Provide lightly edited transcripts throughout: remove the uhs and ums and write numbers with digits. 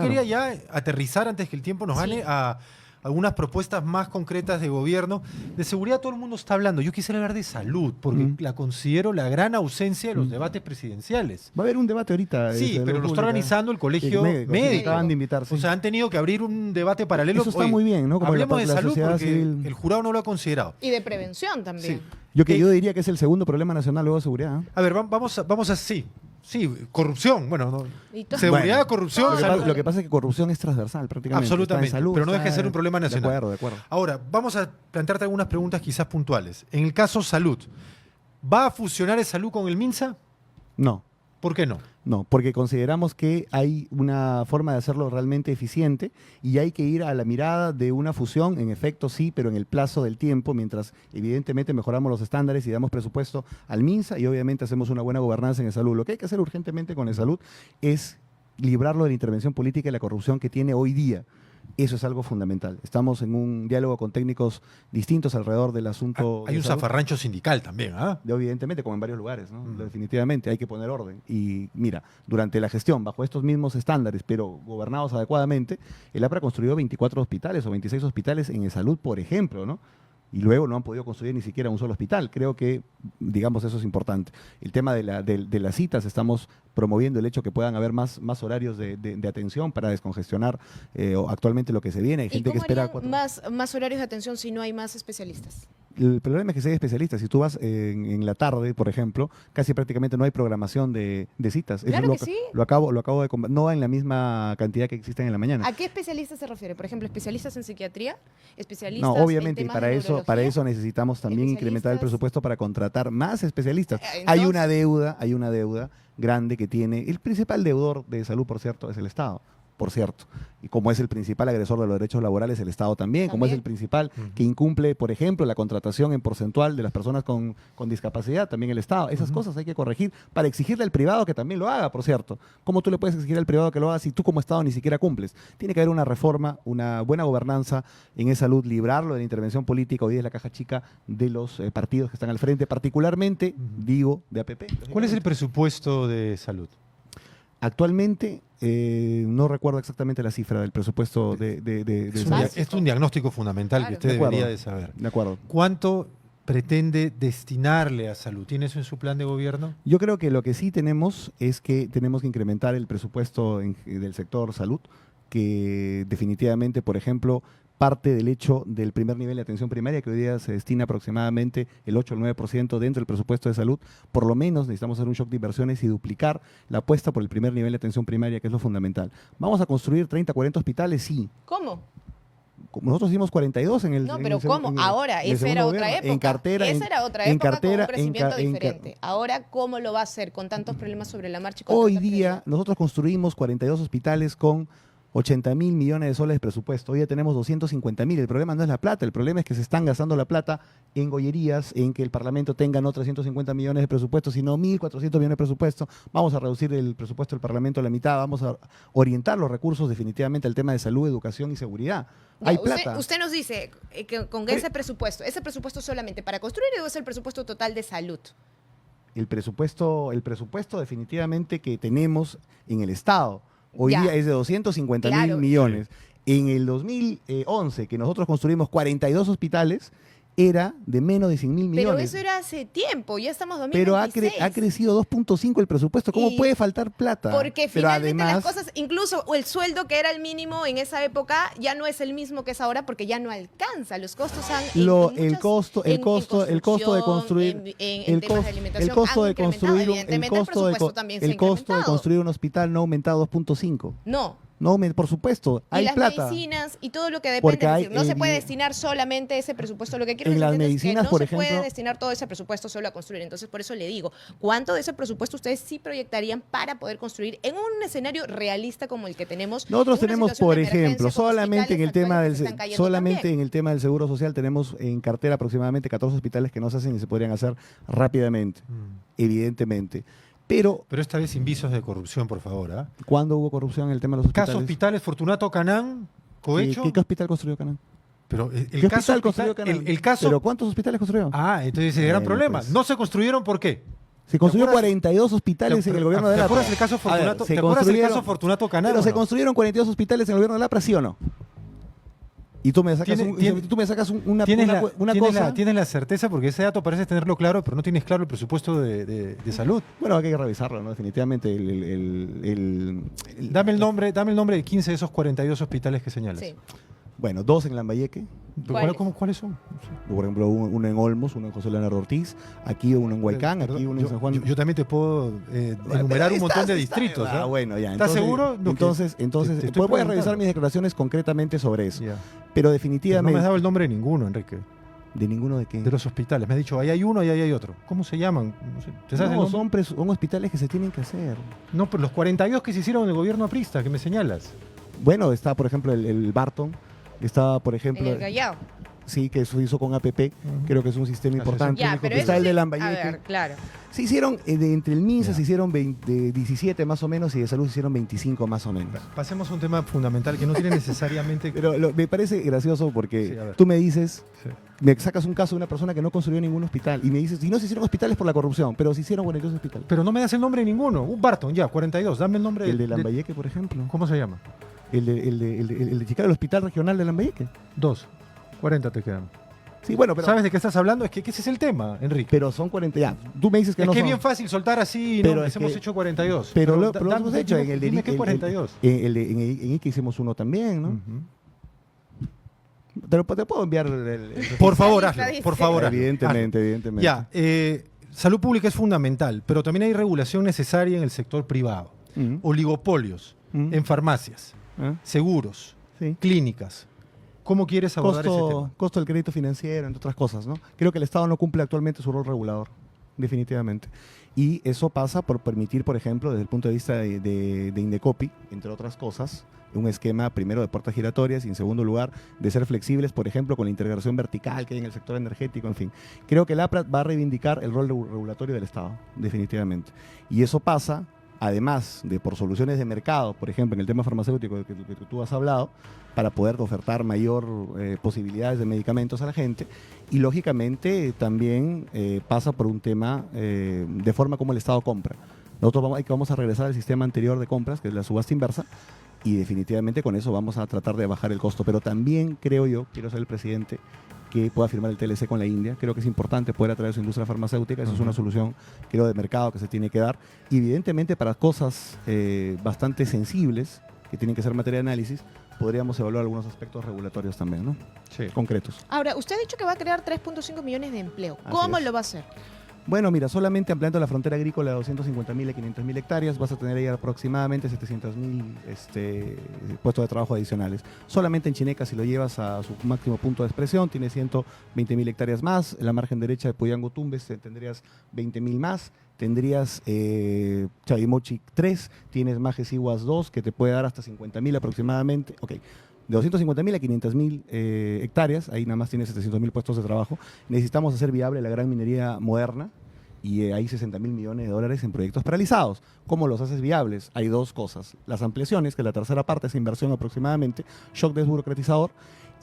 quería ya aterrizar antes que el tiempo nos gane a algunas propuestas más concretas de gobierno. De seguridad todo el mundo está hablando. Yo quisiera hablar de salud, porque la considero la gran ausencia de los debates presidenciales. Va a haber un debate ahorita. Sí, pero lo está organizando el colegio médico. Acaban de invitar, sí. O sea, han tenido que abrir un debate paralelo. Eso está muy bien, ¿no? Como hablemos de la salud sociedad porque civil. el jurado no lo ha considerado. Y de prevención también. Sí. Yo diría que es el segundo problema nacional luego de seguridad. A ver, vamos a sí, corrupción. Bueno, no. Seguridad, Bueno, corrupción, salud. lo que pasa es que corrupción es transversal prácticamente. Absolutamente, Está en salud, pero no deja de ser un problema nacional. De acuerdo. Ahora, vamos a plantearte algunas preguntas quizás puntuales. En el caso salud, ¿va a fusionar el salud con el MINSA? No. ¿Por qué no? No, porque consideramos que hay una forma de hacerlo realmente eficiente y hay que ir a la mirada de una fusión, en efecto sí, pero en el plazo del tiempo, mientras evidentemente mejoramos los estándares y damos presupuesto al MINSA y obviamente hacemos una buena gobernanza en el salud. Lo que hay que hacer urgentemente con el salud es librarlo de la intervención política y la corrupción que tiene hoy día. Eso es algo fundamental. Estamos en un diálogo con técnicos distintos alrededor del asunto. Hay un zafarrancho sindical también, ¿ah? Evidentemente, como en varios lugares, ¿no? Definitivamente hay que poner orden. Y mira, durante la gestión, bajo estos mismos estándares, pero gobernados adecuadamente, el APRA construyó 24 hospitales o 26 hospitales en salud, por ejemplo, ¿no? Y luego no han podido construir ni siquiera un solo hospital. Creo que, digamos, eso es importante. El tema de las citas, estamos promoviendo el hecho que puedan haber más horarios de atención para descongestionar actualmente lo que se viene. Hay gente que espera más horarios de atención si no hay más especialistas? El problema es que si hay especialistas. Si tú vas en la tarde, por ejemplo, casi prácticamente no hay programación de citas. Claro que sí. Lo acabo de no en la misma cantidad que existen en la mañana. ¿A qué especialistas se refiere? Por ejemplo, ¿especialistas en psiquiatría? ¿Especialistas no, obviamente, en y temas de para eso necesitamos también incrementar el presupuesto para contratar más especialistas. Entonces, hay una deuda grande que tiene. El principal deudor de salud, por cierto, es el Estado. Por cierto, y como es el principal agresor de los derechos laborales, el Estado también, como es el principal que incumple, por ejemplo, la contratación en porcentual de las personas con discapacidad, también el Estado. Esas cosas hay que corregir para exigirle al privado que también lo haga, por cierto. ¿Cómo tú le puedes exigir al privado que lo haga si tú como Estado ni siquiera cumples? Tiene que haber una reforma, una buena gobernanza en esa salud, librarlo de la intervención política, hoy es la caja chica de los partidos que están al frente, particularmente, digo, de APP. ¿Cuál es el presupuesto de salud? Actualmente, no recuerdo exactamente la cifra del presupuesto de salud. Es un diagnóstico fundamental que usted debería de saber. De acuerdo. ¿Cuánto pretende destinarle a salud? ¿Tiene eso en su plan de gobierno? Yo creo que lo que sí tenemos es que tenemos que incrementar el presupuesto del sector salud, que definitivamente, por ejemplo, parte del hecho del primer nivel de atención primaria, que hoy día se destina aproximadamente el 8 o el 9% dentro del presupuesto de salud. Por lo menos necesitamos hacer un shock de inversiones y duplicar la apuesta por el primer nivel de atención primaria, que es lo fundamental. ¿Vamos a construir 30, 40 hospitales? Sí. ¿Cómo? Nosotros hicimos 42 en el... No, pero ¿cómo? Ahora, esa era otra época. Esa era otra época con un crecimiento diferente. Ahora, ¿cómo lo va a hacer con tantos problemas sobre la marcha? Hoy día nosotros construimos 42 hospitales con 80.000 millones de soles de presupuesto. Hoy ya tenemos 250.000. El problema no es la plata, el problema es que se están gastando la plata en gollerías, en que el Parlamento tenga no 350 millones de presupuesto, sino 1.400 millones de presupuesto. Vamos a reducir el presupuesto del Parlamento a la mitad, vamos a orientar los recursos definitivamente al tema de salud, educación y seguridad. Hay plata. Usted nos dice que con ese presupuesto solamente para construir, o es el presupuesto total de salud. El presupuesto definitivamente que tenemos en el Estado hoy día es de 250.000 millones. En el 2011, que nosotros construimos 42 hospitales, era de menos de 100.000 millones. Pero eso era hace tiempo, ya estamos en 2026. Pero ha crecido 2.5 el presupuesto. ¿Cómo puede faltar plata? Porque finalmente las cosas, incluso el sueldo que era el mínimo en esa época, ya no es el mismo que es ahora porque ya no alcanza. Los costos han... el costo de construir... El costo de construir un hospital no ha aumentado 2.5. No, por supuesto, hay plata. Y las medicinas y todo lo que depende, no se puede destinar solamente ese presupuesto. Lo que quiero decir es que no se puede destinar todo ese presupuesto solo a construir. Entonces, por eso le digo, ¿cuánto de ese presupuesto ustedes sí proyectarían para poder construir en un escenario realista como el que tenemos? Nosotros tenemos, por ejemplo, solamente en el tema del Seguro Social tenemos en cartera aproximadamente 14 hospitales que no se hacen y se podrían hacer rápidamente, evidentemente. Pero esta vez sin visos de corrupción, por favor. ¿Ah? ¿Cuándo hubo corrupción en el tema de los hospitales? ¿Caso hospitales Fortunato Canán, Cohecho? ¿Qué hospital construyó Canán? Pero ¿Qué hospital construyó Canán? El caso... ¿Pero cuántos hospitales construyó? Entonces ese es el gran problema. Pues. ¿No se construyeron por qué? Se construyeron 42 hospitales en el gobierno de Lapra. ¿Te acuerdas el caso Fortunato? ¿Te acuerdas el caso Fortunato Canaro? Pero se construyeron 42 hospitales en el gobierno de Lapra, ¿sí o no? Y tú me sacas una cosa. Tienes la certeza, porque ese dato parece tenerlo claro, pero no tienes claro el presupuesto de salud. Bueno, hay que revisarlo, ¿no? Definitivamente. Dame el nombre de 15 de esos 42 hospitales que señalas. Sí. Bueno, 2 en Lambayeque. ¿Cuáles son? Por ejemplo, uno en Olmos, uno en José Leonardo Ortiz, aquí uno en Huaycán, aquí uno en San Juan. Yo también te puedo enumerar un montón de distritos. Bueno, ya. ¿Estás seguro? Entonces voy a revisar mis declaraciones concretamente sobre eso. Ya. Pero definitivamente... Pero no me has dado el nombre de ninguno, Enrique. ¿De ninguno de qué? De los hospitales. Me has dicho, ahí hay uno y ahí hay otro. ¿Cómo se llaman? ¿Te sabes son hospitales que se tienen que hacer. No, pero los 42 que se hicieron en el gobierno aprista, que me señalas. Bueno, está, por ejemplo, el Barton. Está, por ejemplo... En el Callao. Sí, que eso hizo con APP. Creo que es un sistema importante. Ya, pero está el de Lambayeque. A ver, claro. Se hicieron, entre el MINSA se hicieron 17 más o menos y de salud se hicieron 25 más o menos. Pasemos a un tema fundamental que no tiene necesariamente... Pero me parece gracioso porque tú me dices, me sacas un caso de una persona que no construyó ningún hospital y me dices, si no se hicieron hospitales por la corrupción, pero se hicieron 42 hospitales. Pero no me das el nombre de ninguno. Un Barton, ya, 42. Dame el nombre. El de Lambayeque, por ejemplo. ¿Cómo se llama? El de Chicago, el Hospital Regional de Lambayeque. 2. 40 te quedan. Sí, bueno, pero... ¿Sabes de qué estás hablando? Es que ese es el tema, Enrique. Pero son 40, ya. Tú me dices que no son... Es que es bien fácil soltar así, pero ¿no? Hemos hecho 42. Pero lo hemos hecho. Dime qué 42. En Ica hicimos uno también, ¿no? Te puedo enviar Por favor, hazlo. Por favor, evidentemente. Ya, salud pública es fundamental, pero también hay regulación necesaria en el sector privado. Oligopolios, en farmacias, seguros, clínicas. ¿Cómo quieres abordar ese tema? Costo del crédito financiero, entre otras cosas, ¿no? Creo que el Estado no cumple actualmente su rol regulador, definitivamente. Y eso pasa por permitir, por ejemplo, desde el punto de vista de Indecopi, entre otras cosas, un esquema primero de puertas giratorias y en segundo lugar de ser flexibles, por ejemplo, con la integración vertical que hay en el sector energético, en fin. Creo que el APRA va a reivindicar el rol regulatorio del Estado, definitivamente. Y eso pasa, además de por soluciones de mercado, por ejemplo, en el tema farmacéutico que tú has hablado, para poder ofertar mayor posibilidades de medicamentos a la gente. Y lógicamente también pasa por un tema de forma como el Estado compra. Nosotros vamos a regresar al sistema anterior de compras, que es la subasta inversa, y definitivamente con eso vamos a tratar de bajar el costo. Pero también creo yo, quiero ser el presidente, que pueda firmar el TLC con la India. Creo que es importante poder atraer su industria farmacéutica. Eso es una solución, creo, de mercado que se tiene que dar. Y evidentemente para cosas bastante sensibles, que tienen que ser materia de análisis, podríamos evaluar algunos aspectos regulatorios también, ¿no? Sí. Concretos. Ahora, usted ha dicho que va a crear 3.5 millones de empleo. ¿Cómo lo va a hacer? Bueno, mira, solamente ampliando la frontera agrícola de 250.000 a 500.000 hectáreas vas a tener ahí aproximadamente 700.000 puestos de trabajo adicionales. Solamente en Chineca, si lo llevas a su máximo punto de expresión, tienes 120.000 hectáreas más. En la margen derecha de Puyango Tumbes tendrías 20.000 más. Tendrías Chavimochi 3, tienes Majes Iguas 2, que te puede dar hasta 50.000 aproximadamente. Ok. De 250.000 a 500.000 hectáreas, ahí nada más tienes 700.000 puestos de trabajo. Necesitamos hacer viable la gran minería moderna y hay 60.000 millones de dólares en proyectos paralizados. ¿Cómo los haces viables? Hay dos cosas. Las ampliaciones, que la tercera parte es inversión aproximadamente, shock desburocratizador,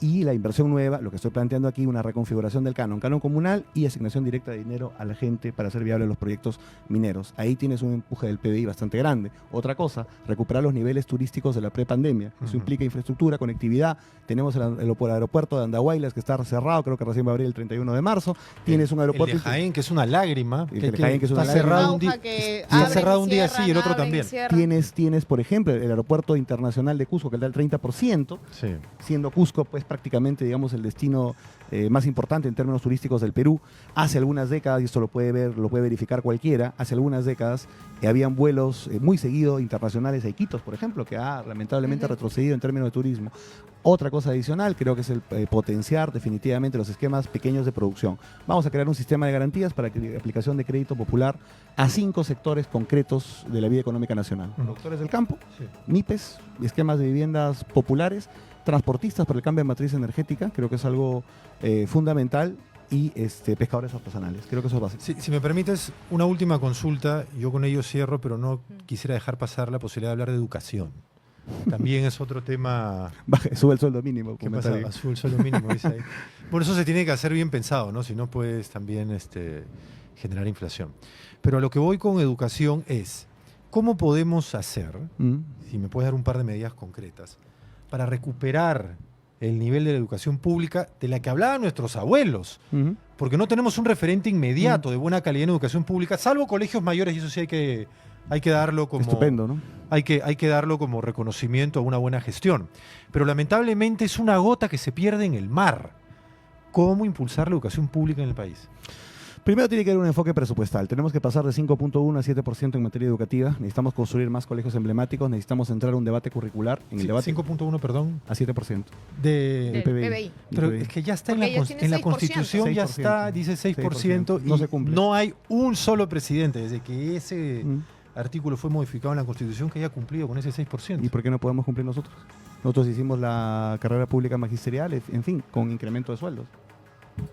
y la inversión nueva, lo que estoy planteando aquí, una reconfiguración del canon comunal y asignación directa de dinero a la gente para hacer viables los proyectos mineros. Ahí tienes un empuje del PBI bastante grande. Otra cosa, recuperar los niveles turísticos de la prepandemia. Eso implica infraestructura, conectividad. Tenemos el aeropuerto de Andahuaylas, que está cerrado, creo que recién va a abrir el 31 de marzo. Tienes un aeropuerto... El de Jaén, que es una lágrima. Está cerrado un día sí y el otro también. Tienes, por ejemplo, el aeropuerto internacional de Cusco, que da el 30%, siendo Cusco, pues, prácticamente, digamos, el destino más importante en términos turísticos del Perú. Hace algunas décadas, y esto lo puede verificar cualquiera, hace algunas décadas habían vuelos muy seguidos internacionales a Iquitos, por ejemplo, que ha lamentablemente retrocedido en términos de turismo. Otra cosa adicional creo que es el potenciar definitivamente los esquemas pequeños de producción. Vamos a crear un sistema de garantías para que aplicación de crédito popular a 5 sectores concretos de la vida económica nacional. Productores del campo, MIPES, esquemas de viviendas populares, transportistas para el cambio de matriz energética, creo que es algo fundamental, y pescadores artesanales. Creo que eso es básico. Si me permites, una última consulta, yo con ello cierro, pero no quisiera dejar pasar la posibilidad de hablar de educación. También es otro tema... Sube el sueldo mínimo. ¿Qué pasa? Sube el sueldo mínimo, dice ahí. Bueno, eso se tiene que hacer bien pensado, ¿no? Si no, pues también generar inflación. Pero a lo que voy con educación es, ¿cómo podemos hacer, si me puedes dar un par de medidas concretas, para recuperar el nivel de la educación pública de la que hablaban nuestros abuelos? Porque no tenemos un referente inmediato de buena calidad en educación pública, salvo colegios mayores, y eso sí hay que darlo como... Estupendo, ¿no? Hay que darlo como reconocimiento a una buena gestión. Pero lamentablemente es una gota que se pierde en el mar. ¿Cómo impulsar la educación pública en el país? Primero tiene que haber un enfoque presupuestal. Tenemos que pasar de 5.1 a 7% en materia educativa. Necesitamos construir más colegios emblemáticos. Necesitamos entrar a un debate curricular. En el debate 5.1, perdón. A 7%. Del PBI. Pero es que ya está en la Constitución, 6%. ya está, dice 6%. No se cumple. No hay un solo presidente desde que ese artículo fue modificado en la Constitución que haya cumplido con ese 6%. ¿Y por qué no podemos cumplir nosotros? Nosotros hicimos la carrera pública magisterial, en fin, con incremento de sueldos.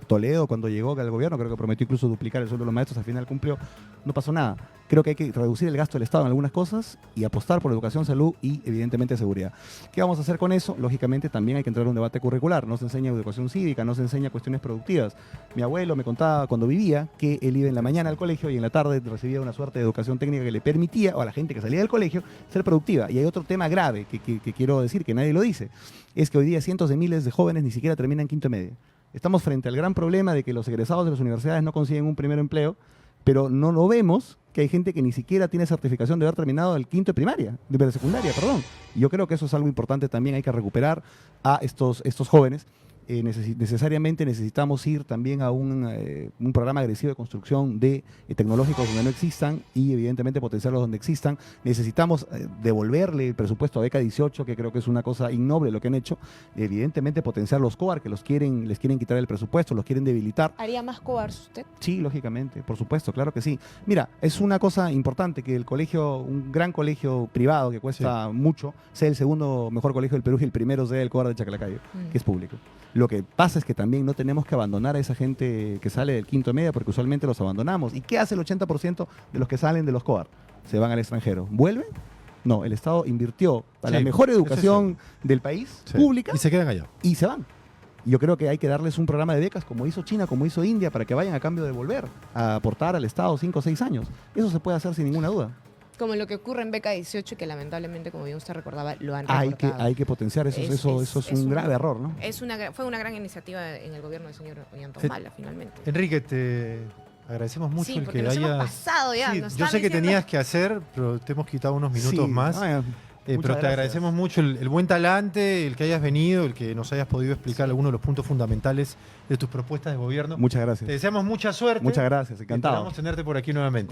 Toledo, cuando llegó al gobierno, creo que prometió incluso duplicar el sueldo de los maestros, al final cumplió, no pasó nada. Creo que hay que reducir el gasto del Estado en algunas cosas y apostar por educación, salud y, evidentemente, seguridad. ¿Qué vamos a hacer con eso? Lógicamente, también hay que entrar a un debate curricular. No se enseña educación cívica, no se enseña cuestiones productivas. Mi abuelo me contaba cuando vivía que él iba en la mañana al colegio y en la tarde recibía una suerte de educación técnica que le permitía, o a la gente que salía del colegio, ser productiva. Y hay otro tema grave que quiero decir, que nadie lo dice, es que hoy día cientos de miles de jóvenes ni siquiera terminan quinto medio. Estamos frente al gran problema de que los egresados de las universidades no consiguen un primer empleo, pero no lo vemos que hay gente que ni siquiera tiene certificación de haber terminado el quinto de secundaria, perdón. Y yo creo que eso es algo importante también, hay que recuperar a estos jóvenes. Necesariamente necesitamos ir también a un programa agresivo de construcción de tecnológicos donde no existan y evidentemente potenciarlos donde existan. Necesitamos devolverle el presupuesto a Beca 18, que creo que es una cosa innoble lo que han hecho. Evidentemente potenciar los COAR, que les quieren quitar el presupuesto, los quieren debilitar. ¿Haría más COAR usted? Sí, lógicamente, por supuesto, claro que sí. Mira, es una cosa importante que el colegio, un gran colegio privado que cuesta mucho, sea el segundo mejor colegio del Perú y el primero sea el COAR de Chaclacayo, que es público. Lo que pasa es que también no tenemos que abandonar a esa gente que sale del quinto media, porque usualmente los abandonamos. ¿Y qué hace el 80% de los que salen de los COAR? Se van al extranjero. ¿Vuelven? No, el Estado invirtió para la mejor educación del país, pública. Y se quedan allá. Y se van. Yo creo que hay que darles un programa de becas como hizo China, como hizo India, para que vayan a cambio de volver a aportar al Estado 5 o 6 años. Eso se puede hacer sin ninguna duda. Como lo que ocurre en Beca 18, que lamentablemente, como bien usted recordaba, lo han recortado. Hay que potenciar eso. Eso es un grave error, ¿no? Fue una gran iniciativa en el gobierno del señor Ollanta-Humala, finalmente. Enrique, te agradecemos mucho el que hayas... hemos pasado ya. Sí, yo sé que tenías que hacer, pero te hemos quitado unos minutos más. Pero te agradecemos mucho el buen talante, el que hayas venido, el que nos hayas podido explicar algunos de los puntos fundamentales de tus propuestas de gobierno. Muchas gracias. Te deseamos mucha suerte. Muchas gracias, encantado. Esperamos tenerte por aquí nuevamente.